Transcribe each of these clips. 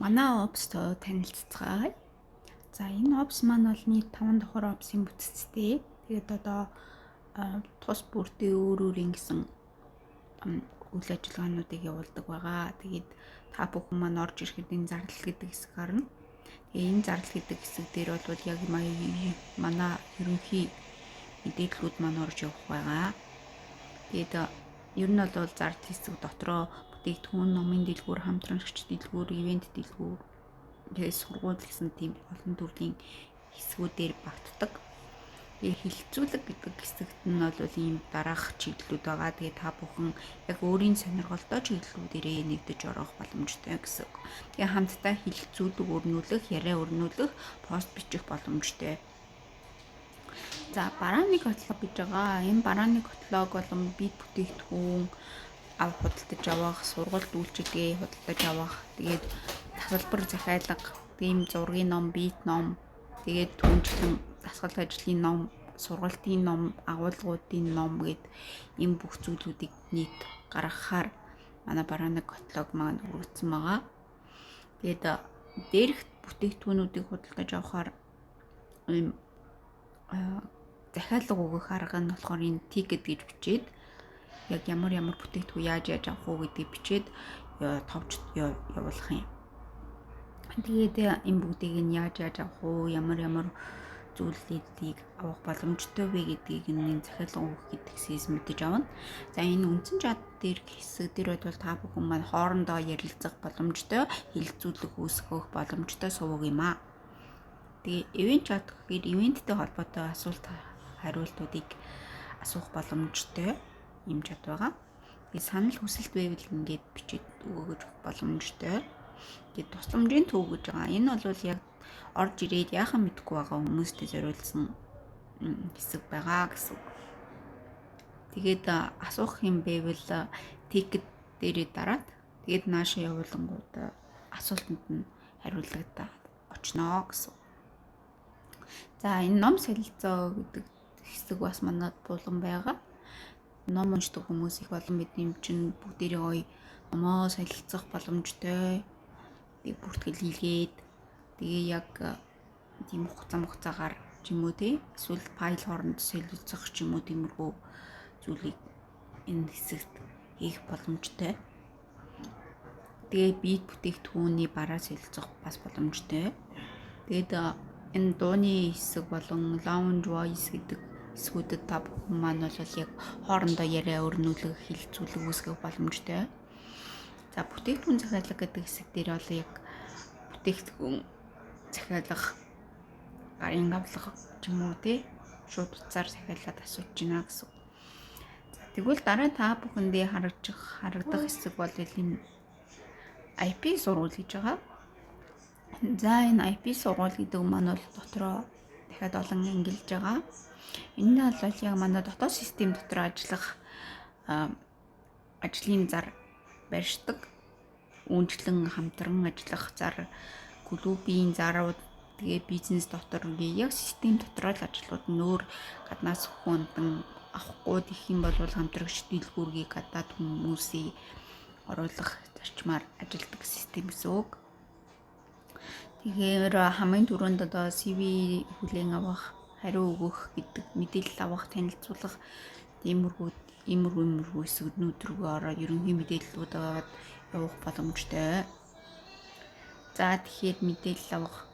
Манай опстой танилццгаая. За энэ опс маань бол нийт 5 давхар опсын бүтцтэй. Тэгээд одоо тус бүртээ өөрийн гэсэн үйл ажиллагаануудыг явуулдаг байгаа. Тэгээд та бүхэн маань орж ирэхэд энэ зардал гэдэг хэсэг гарна. Тэгээд энэ зардал гэдэг хэсэг дээр бол яг манай ерөнхий мэдээллүүд маань орж явах байгаа. Тэгээд ер нь бол зардал хэсэг дотроо бүтээгдэхүүн, номын дэлгүүр, хамтрагч дэлгүүр, ивент дэлгүүр, тэгээд сургууль гэсэн тийм олон төрлийн хэсгүүдээр багтдаг. Тэгээд хилцүүлэг гэдэг хэсэгт нь бол ийм дараах чиглэлүүд байгаа. Тэгээд та бүхэн яг өөрийн сонирхолтой чиглэлүүдээрээ нэгдэж орох боломжтой гэсэн. Тэгээд хамтдаа хилцүүлэг өрнүүлэх, яриа өрнүүлэх, пост бичих боломжтой. За барааны котлог гэж байгаа. Энэ барааны котлог болон бит бүтээгдэхүүн худалдаж авах, сургалт үйлчилгээ худалдаж авах, тэгээд тасалбар захиалга, тийм зургийн ном, бит ном, тэгээд түнчлэн дасгал ажлын ном, сургалтын ном, агуулгуудын ном гэд энэ бүх зүйлүүдийг нийт гаргахаар манай барааны котлог маань өргөцсөн байгаа. Тэгээд дээрх бүтээгдэхүүнүүдийг худалдаж авахаар ийм захиалга өгөх арга нь болохоор энэ тикет гэж бичээд яг ямар бүтээгдэхүүн яаж авах уу гэдгийг бичээд товч явуулах юм. Тэгээд энэ бүгдийг нь яаж авах уу, ямар зүйлүүдийг авах боломжтой вэ гэдгийг энэ захиалга өгөх гэдгээс мэдэж авна. За энэ үндсэн чат дээр хэсэг дээр бол та бүхэн маань хоорондоо ярилцах боломжтой, хилцүүлэг үүсгэх боломжтой сувг юм аа. Тэгээ ивент чат гэхээр ивенттэй холбоотой асуулт хариултуудыг асуух боломжтой юм чат байгаа. Тэгээ санал хүсэлт байвал ингээд бичиж өгөх боломжтой. Тэгээ тусламжийн төв гэж байгаа. Энэ бол яг орж ирээд яахан мэдэхгүй байгаа хүмүүстээ зориулсан хэсэг байгаа гэсэн. Тэгээд асуух юм байвал тикет дээрээ дараад тэгээд наашаа явуулангууд асуултанд нь хариулагдаад очноо гэсэн. За энэ ном солилцоо гэдэг хэсэг бас манад булган байгаа. Ном уншдаг хүмүүс их болон бид юм чинь бүгдээрээ гоё номоо солилцох боломжтой. Тэг бүртгэл хийгээд тэгээ яг тийм хугацаагаар ч юм уу тий эсвэл файл хооронд солилцох ч юм уу тиймэрхүү зүйлийг энэ хэсэгт хийх боломжтой. Тэгээ бит бүтээгдэхүүний бараа солилцох бас боломжтой. Тэгээд энэ дууны хэсэг болон lounge voice гэдэг хэсгүүдэд та бүхэн маань бол яг хоорондоо яриа өрнүүлэх, хилцүүлэг үүсгэх боломжтой. За бүтээгдэхүүн захиалга гэдэг хэсэг дээр бол яг бүтээгдэхүүн захиалга, гарын авлага ч юм уу тий шууд утсаар захиалаад асууж байна гэсэн. За тэгвэл дараа та бүхэндээ харагдах хэсэг бол энэ IP сурвал гэж байгаа. За энэ IP сурвал гэдэг маань бол дотроо дахиад олон ангилж байгаа. Энэ бол яг манай дотоод систем дотор ажиллах ажлын зар барьждаг, үйлчлэн хамтран ажиллах зар, клубийн зарууд, тэгээ бизнес дотор яг систем дотор л ажлууд нөөр гаднаас хүндан авахгүй гэх юм бол хамтрагч дэлгүүргийг гадаад хүмүүсийг оруулах зарчмаар ажилладаг систем гэсэн үг. Тэгэхээр хамгийн түрүүнд одоо CV хүлээн авах, хариу өгөх гэдэг мэдээлэл авах, танилцуулах иймэрхүү хэсгүүд рүү ороод ерөнхий мэдээллүүд аваад явах боломжтой. За тэгэхээр мэдээлэл авах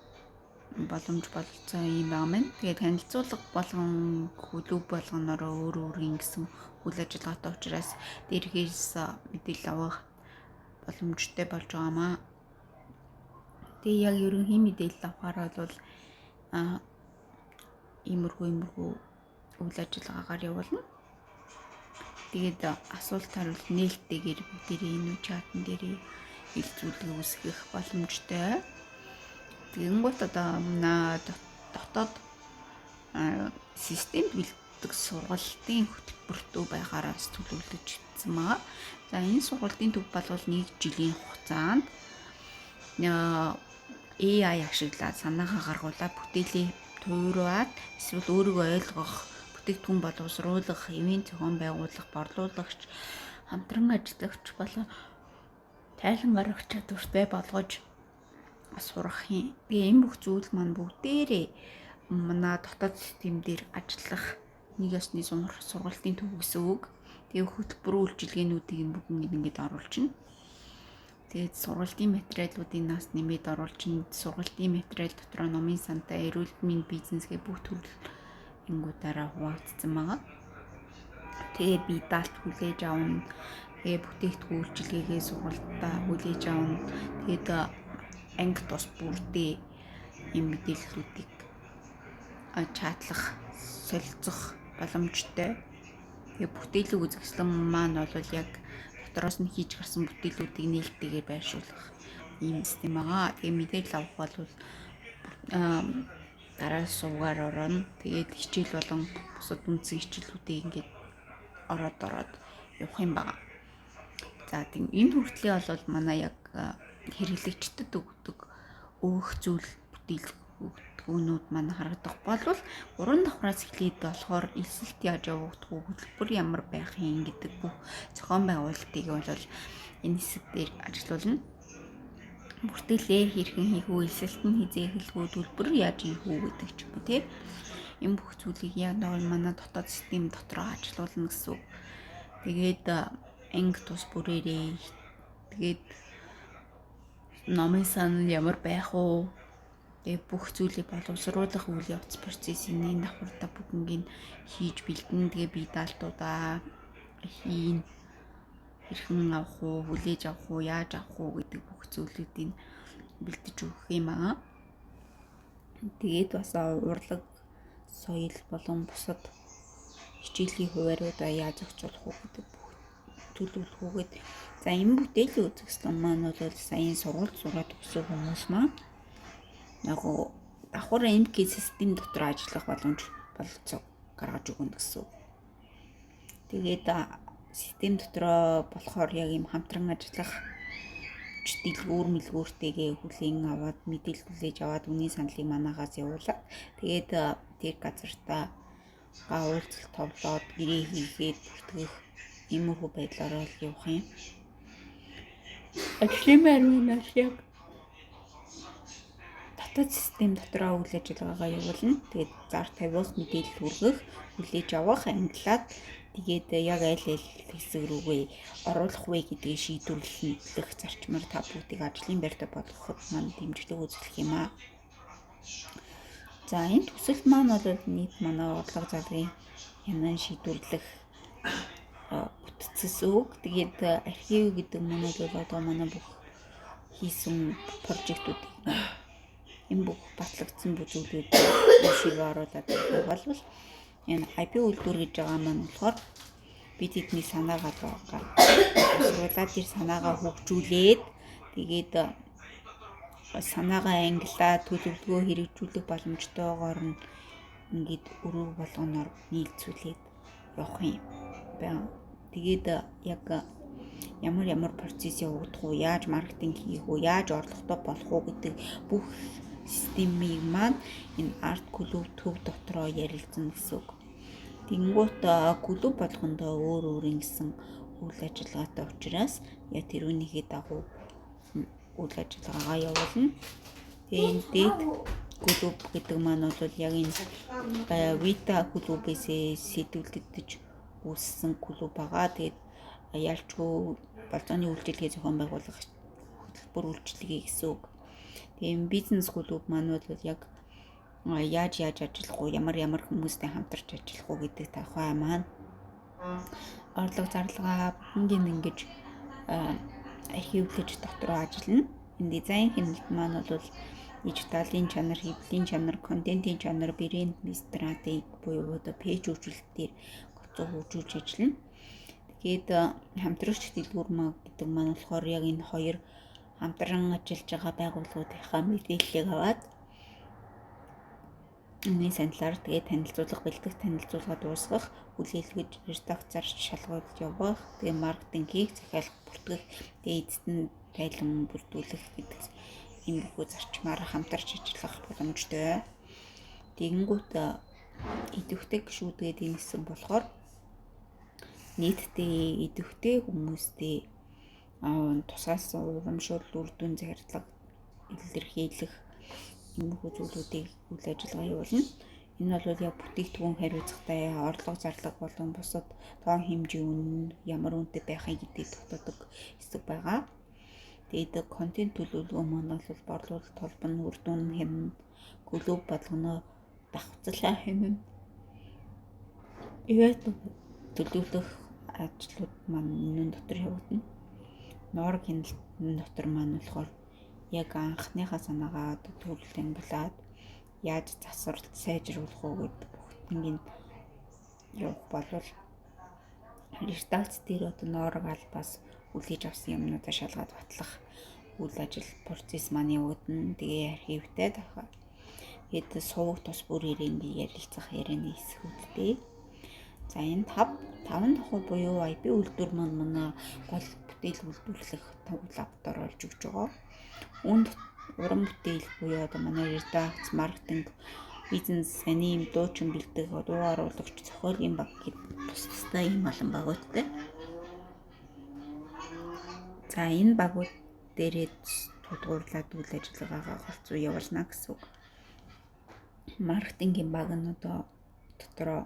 боломж болцсон юм байна мэн. Тэгээд танилцуулга болгон клуб болгоноор өөрийн гэсэн үйл ажиллагаатай учраас дээрхээс мэдээлэл авах боломжтой болж байгаамаа. Тэгээ яг ерөнхий мэдээлэл авахаар бол иймэрхүү үйл ажиллагаагаар явуулна. Тэгээд асуулт хариулт нээлттэйгээр бүгдээрээ энэ чатан дээрээ хилцүүлэг үүсгэх боломжтой. Тэгэнгүүт одоо дотоод системд бэлддэг сургалтын хөтөлбөртөө байхаараас төлөвлөж ирсэн байгаа. За энэ сургалтын төв бол 1 жилийн хугацаанд AI ашиглаад санаагаа гаргуулаад бүтээлээ туураад эсвэл өөрийгөө ойлгох, бүтээгдэхүүн боловсруулах, ивент зохион байгуулах, борлуулагч, хамтран ажиллагч болон тайлан гаргах чадвартай болгож сурах юм. Тэгээ энэ бүх зүйл маань бүгдээрээ манай дотоод систем дээр ажиллах нэг ёсны сургалтын төв гэсэн үг. Тэгээ хөтөлбөрийн үйлчилгээнүүдийг бүгд ингэж оруулчихна. Тэгээд сургалтын материалуудыг нас нэмээд оруулчихна. Сургалтын материал дотроо номын сантай, эрүүл мэндийн бизнесгээ бүх төрөлнгүүдаараа хуваагдсан байгаа. Тэгээ би даалт хүлээж авна. Тэгээ бүтээгдэхүүн үйлчилгээгээ сургалтаа хүлээж авна. Тэгээд анги тус бүрдээ юм мэдээллүүдийг чатлах, солилцох боломжтой. Тэгээ бүтээлэг үзэсгэлэн маань бол яг дотроос нь хийж гарсан бүтээлүүдийг нээлттэйгээр байршуулах ийм систем байгаа. Тэгээ мэдээлэл авах бол дараа сувгаар орно. Тэгээд хичээл болон бусад үндсэн хичээлүүдийг ингээд ороод явах юм байна. За тийм энэ хүртлээ бол манай яг хэрэглэгчдэд өгдөг өөх зүйл бүтээлгүүнүүд маань харагдах болвол 3 давхраас эхлээд болохоор эсэлт яаж явагдах уу, хөтөлбөр ямар байх юм гэдэг бүх зохион байгуулалтыг бол энэ хэсэг дээр ажиллуулна. Бүртгэлээ хэрхэн хийх үү, эсэлт нь хизээ хэлбүү, төлбөр яаж хийх үү гэдэг ч юм уу тийм. Энэ бүх зүйлийг яг манай дотоод систем дотроо ажиллуулна гэсэн үг. Тэгээд анги тус бүрээрээ тэгээд номын сан ямар байх уу, тэгээд бүх зүйлийг боловсруулах үйл явц процессын энэ давхартаа бүгднийг хийж бэлдэн. Тэгээ бие даалтуудаа хийн, хэрхэн авах уу, хүлээж авах уу, яаж авах уу гэдэг бүх зүйлүүдийг бэлдэж өгөх юм аа. Тэгээд бас урлаг, соёл болон бусад хичээлийн хувааруудаа яаж зохицуулах уу гэдэг бүх төлөвлөх үгээд. За энэ бүтээлийн үзэсгэлэн маань бол саяын сургууль сураад өгсөн хүмүүс маань яг давхар MK систем дотор ажиллах боломж болцоо гаргаж өгнө гэсэн. Тэгээд систем дотроо болохоор яг юм хамтран ажиллах дэлгүүр мэлгүүртэйгээ хүлээн аваад мэдээлэл хүлээж аваад үний саналыг манаагаас явуулаад тэгээд тэр газартаа уулзалт товлоод гэрээ хийгээд бүртгэх иймэрхүү байдлаар л явах юм. Ажлын байрнаас яг дотоод систем дотроо үйл ажиллагаагаа явуулна. Тэгээд зар тавиус мэдээлэл хүргэх, хүлээж авах, ангилаад тэгээд яг аль хэсэг рүүгээ оруулах вэ гэдгийг шийдвэрлэх зарчмаар та бүгдийг ажлын байртаа болгоход маань дэмжлэг үзүүлэх юм аа. За энэ төсөл маань бол нийт манай орлого зарлагын янан шийдвэрлэх бүтцэс үг. Тэгээд архив гэдэг маань бол одоо манай бүх хийсэн прожектуудыг энэ бүх батлагдсан бүжиглүүд шиг оруулаад болвол энэ IP үйлдвэр гэж байгаа маань болохоор бид тэдний санаагаа сурвалаад тэр санаагаа хөгжүүлээд тэгээд санаагаа ангилаад төлөвлөгөө хэрэгжүүлэх боломжтойгоор нь ингээд өрөө болгоноор нийлцүүлээд явах юм байна. Тэгээд яг ямар процесс явагдах уу, яаж маркетинг хийх үү, яаж орлоготой болох уу гэдэг бүх системийг маань энэ арт клуб төв дотроо ярилцсан гэсэн үг. Тэнгуут клуб болгондоо өөр ингэсэн үйл ажиллагаатай учраас яг тэрүүнийхээ дагуу үйл ажиллагаагаа явуулна. Тэгээ энэ дэд клуб гэдэг маань бол яг энэ Vita клубээс сэтгүүлдэж үүссэн клуб байгаа. Тэгээд ялчгүй болцооны үйлчилгээ зохион байгуулах хөтөлбөр үйлчилгээ гэсэн үг. Тэгээ бизнес клуб маань бол яг яаж ажиллах уу, ямар хүмүүстэй хамтарч ажиллах уу гэдэг тухай маань орлого зарлагаа бүгдийг ингэж архивлаж дотроо ажиллана. Энэ дизайн хэмнэлт маань бол дижиталын чанар, хэвлэлийн чанар, контентын чанар, брэнд стратеги буюу одоо пэйж үйлчлэлтээр гоцоо хөгжүүлж ажиллана. Тэгээд хамтрагч дэлгүүр маа гэдэг маань болохоор яг энэ хоёр хамтран ажиллаж байгаа байгууллагуудынхаа мэдээллийг аваад энэ саналаар тэгээд танилцуулга бэлдэх, танилцуулга дуусгах, хүлээлгэж, редакцаар шалгуулж явах, тэгээд маркетинг хийх, захиалах, бүртгэх, тэгээд эцэст нь тайлан бүрдүүлэх гэдэг энэ бүх зарчмаар хамтарч ажиллах боломжтой. Тэгэнгүүт идэвхтэй гишүүдгээд энэ хэсэг болохоор нийтдээ идэвхтэй хүмүүстэй тусгаас урамшуул үр дүн зарлага илэрхийлэх иймэрхүү зүйлүүдийг үйл ажиллагаа явуулна. Энэ бол яг бүтээгдэхүүн хариуцлагатай орлого зарлага болон бусад тоон хэмжээ үнэ ямар үнэтэй байхыг гэдгийг дутдаг хэсэг байгаа. Тэгээд контент төлөвлөгөө маань бол борлуулалт холбоо нь үр дүн хэмнэн клуб болгоно давхцлаа хэмнэн ивент төлөвлөх ажлууд маань энэ дотор явагдана. Нор хяналтын дотор маань болохоор яг анхныхаа санаагаа төлөвлөлт ангилаад яаж засварлт сайжруулах уу гэдэг бүгднийг явах болвол редакц дээр одоо норог албаас үлээж авсан юмнуудаа шалгаад батлах үйл ажил процесс маань явагдана. Тэгээ архивтай дахиад хэд сувг тус бүр ирээний ярилцах ярианы хэсгүүдтэй. За энэ 5 давхар буюу IP үйлдвэр манай гол бүтээл үйлдвэрлэх лабораторид болж өгч байгаа. Үүнд уран бүтээл буюу одоо манай редакц, маркетинг, бизнес, аним, дуучин бэлтгэх, дуу оруулагч, зохиолын баг гэд тустай ийм олон багуудтай. За энэ багууд дээрээ тулгуурлаад үйл ажиллагаагаа голцоо явуулна гэсэн үг. Маркетингийн баг нь одоо дотроо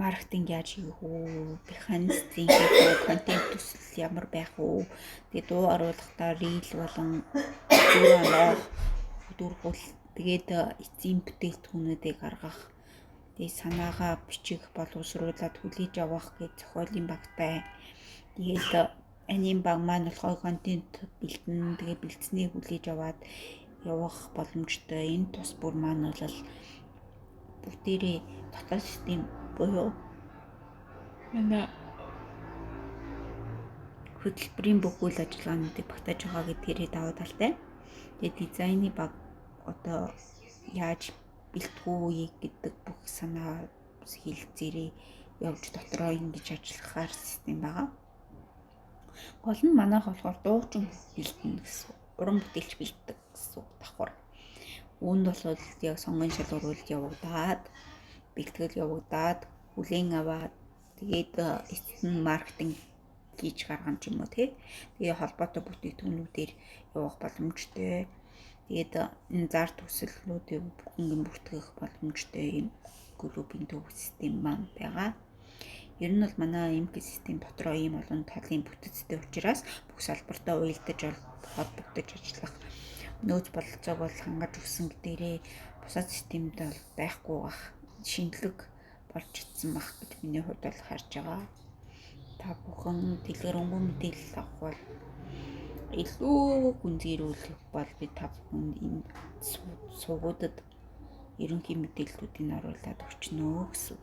маркетинг яаж хийх үү, механизм хийх үү, контент төсөл ямар байх үү, тэгээ дуу оруулахдаа рил болон дөрвөл тэгээд эцсийн бүтээгдэхүүнүүдийг гаргах, тэгээ санаагаа бичих, боловсруулаад хүлээж авах гэж зохиолын багтай. Тэгээд аним баг маань болохоор контент бэлтэн, тэгээ бэлдсэнийг хүлээж аваад явах боломжтой. Энэ тус бүр маань бол бүгдээрээ дотоод систем буюу манай хөтөлбөрийн бүх үйл ажиллагаануудыг багтааж байгаа гэдгээрээ даваа талтай. Тэгээд дизайны баг одоо яаж бэлтгэх гэдэг бүх санаа хэлцээрээ явж дотроо ингэж ажиллахаар систем байгаа. Гол нь манайх болохоор дуучин бэлтэн гэсэн, уран бүтээлч бэлтдэг гэсэн давхар. Үүнд бол яг сонгон шалгуулалт явагдаад, бэлтгэл явагдаад, хүлээн аваад, тэгээд эцэст нь маркетинг хийж гаргах юм уу тий. Тэгээ холбоотой бүтээгдэхүүнүүдээр явах боломжтой. Тэгээд энэ зар төсөллүүдийг бүгднийг бүртгэх боломжтой юм клубын төв систем маань байгаа. Ер нь бол манай MK систем дотроо ийм олон талын бүтцтэй учраас бүх салбартаа уялдаж холбогдож ажиллах нөөц бололцоог бол хангаж өгсөн гэдэгээрээ бусад системд бол байхгүй бах шинэлэг болж ицсэн бах гэж миний хувьд бол харж байгаа. Та бүхэн дэлгэрэнгүй мэдээлэл авах бол илүү гүнзгийрүүлэх бол би та бүхэн энэ сувгуудад ерөнхий мэдээллүүдийг оруулаад өгчнө гэсэн.